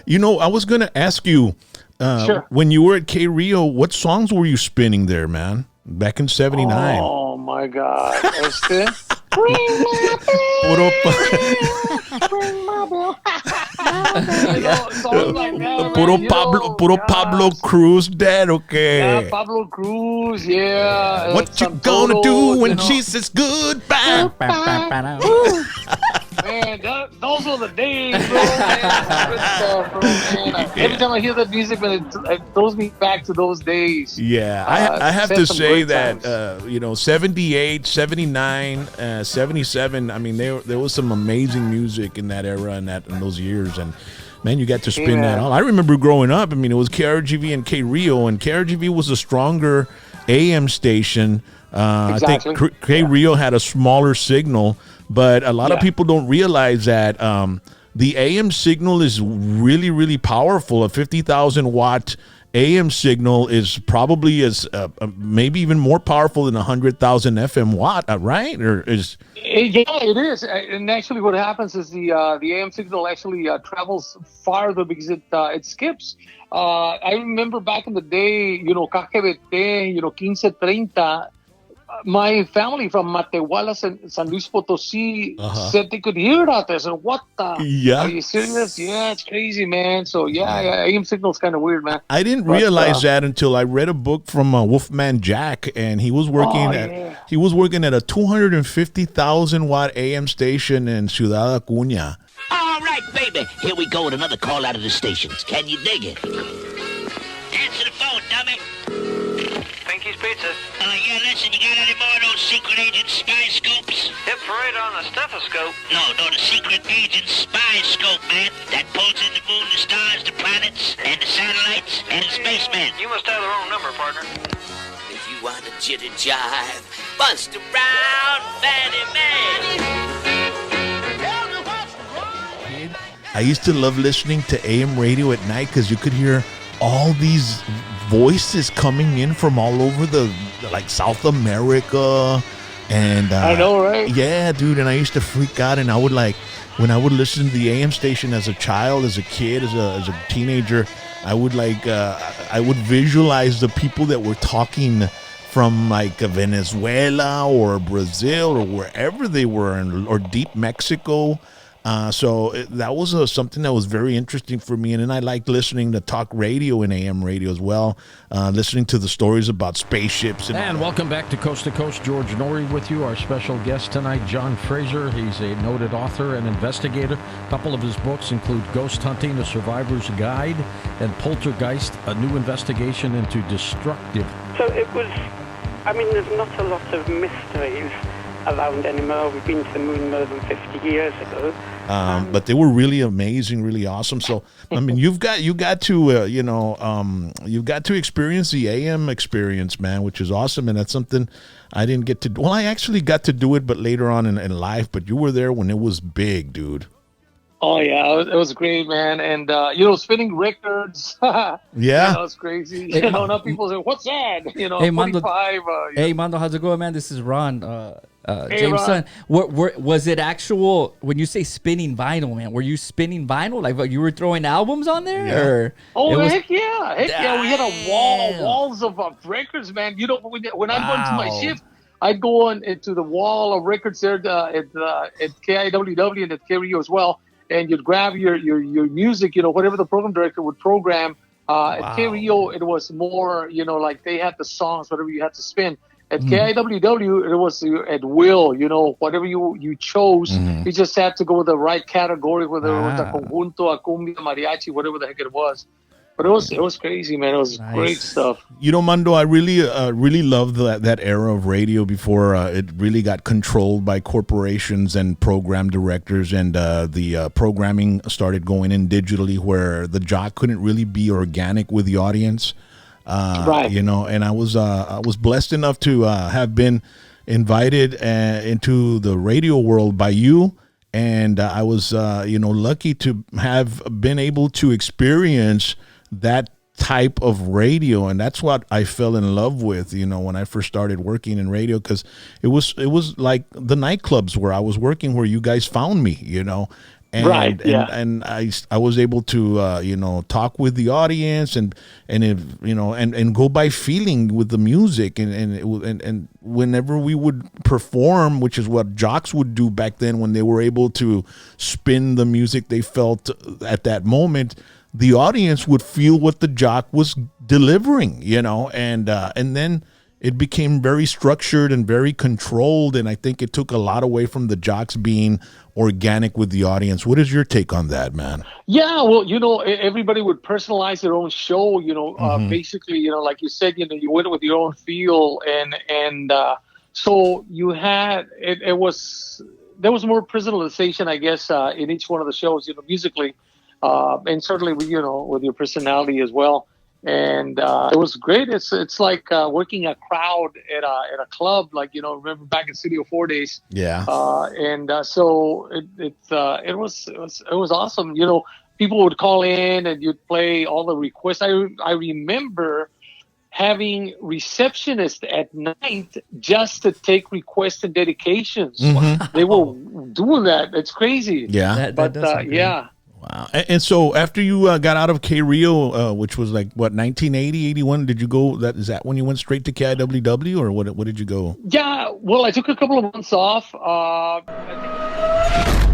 I was going to ask you, Sure. when you were at K Rio, what songs were you spinning there, man? Back in 79. Oh my God. Bring Puro, my bill. Songs like that, puro man. Pablo Gosh. Cruz dead, Yeah, okay. Pablo Cruz, yeah. What you some gonna Toto, do when she says goodbye? Man, those were the days, bro. Man. Good stuff, bro, man. Every time I hear that music, man, it throws me back to those days. Yeah, I have Set to some say great that, times. 78, 79, 77, I mean, there was some amazing music in that era and in those years. And, man, you got to spin that all. I remember growing up, I mean, it was KRGV and K Rio, and KRGV was a stronger AM station. Exactly. I think K Rio had a smaller signal, but a lot of people don't realize that the AM signal is really, really powerful. A 50,000 watt AM signal is probably maybe even more powerful than 100,000 FM watt, right? Yeah, it is. And actually, what happens is the AM signal actually travels farther because it skips. I remember back in the day, KGBT, 1530. My family from Matehuala, San Luis Potosí, said they could hear it out there. I said, what the? Yeah. Are you serious? Yeah, it's crazy, man. So, yeah, AM signal's kind of weird, man. I didn't realize that until I read a book from Wolfman Jack, and he was working at a 250,000 watt AM station in Ciudad Acuña. All right, baby. Here we go with another call out of the stations. Can you dig it? Answer the phone, dummy. Pinky's Pizza. Yeah, listen, you got any more of those secret agent spy scopes? Hit parade on the stethoscope. No, the secret agent spy scope, man. That pulls in the moon, the stars, the planets, and the satellites, and the spacemen. You must have the wrong number, partner. If you want a jitter jive, bust around, fatty man. I used to love listening to AM radio at night because you could hear all these voices coming in from all over like South America, and I know, right? Yeah, dude. And I used to freak out, and I would when I would listen to the AM station as a child, as a kid, as a teenager, I would I would visualize the people that were talking from like Venezuela or Brazil or wherever they were, or deep Mexico. So that was something that was very interesting for me. And then I liked listening to talk radio and AM radio as well, listening to the stories about spaceships. And welcome back to Coast. George Norrie with you. Our special guest tonight, John Fraser. He's a noted author and investigator. A couple of his books include Ghost Hunting, A Survivor's Guide, and Poltergeist, a new investigation into destructive. So it was, there's not a lot of mysteries around anymore. We've been to the moon more than 50 years ago. But they were really amazing, really awesome. So, you've got to you've got to experience the AM experience, man, which is awesome. And that's something I didn't get to do. Well, I actually got to do it, but later on in life. But you were there when it was big, dude. Oh, yeah, it was great, man. And, spinning records. Yeah. That was crazy. Now people say, what's that? Hey, Mando, 45. hey, Mando, how's it going, man? This is Ron. Hey, James' Ron. son. Was it actual, when you say spinning vinyl, man, were you spinning vinyl? Like, you were throwing albums on there? Yeah. Or Oh, it heck yeah. We had Damn. walls of records, man. When I'd go into my shift, I'd go into the wall of records there at KIWW and at KRIO as well. And you'd grab your music, whatever the program director would program. At KRIO, it was more, like they had the songs, whatever you had to spin. At KIWW, it was at will, whatever you chose. You just had to go with the right category, whether it was a conjunto, a cumbia, mariachi, whatever the heck it was. But it was crazy, man. It was great stuff. Mando, I really loved that era of radio before it really got controlled by corporations and program directors, and the programming started going in digitally, where the jock couldn't really be organic with the audience. Right. And I was blessed enough to have been invited into the radio world by you. And I was, lucky to have been able to experience that type of radio, and that's what I fell in love with, when I first started working in radio, because it was like the nightclubs where I was working, where you guys found me, And, Yeah. and I was able to talk with the audience and if, and go by feeling with the music and whenever we would perform, which is what jocks would do back then when they were able to spin the music they felt at that moment, the audience would feel what the jock was delivering, and then it became very structured and very controlled, and I think it took a lot away from the jocks being organic with the audience. What is your take on that, man? Yeah, well, everybody would personalize their own show. Basically, like you said, you went with your own feel, and so you had there was more personalization, I guess, in each one of the shows, musically, and certainly with your personality as well. And it was great. It's like working a crowd at a club, like remember back in Studio 4 days. Yeah. So it was awesome. People would call in and you'd play all the requests. I remember having receptionists at night just to take requests and dedications. They were doing that. It's crazy. Yeah. That does sound great. Yeah. Wow. And so after you got out of K Rio, which was like what 1980, 81, did you go? Is that when you went straight to KIWW, or what did you go? Yeah. Well, I took a couple of months off. I think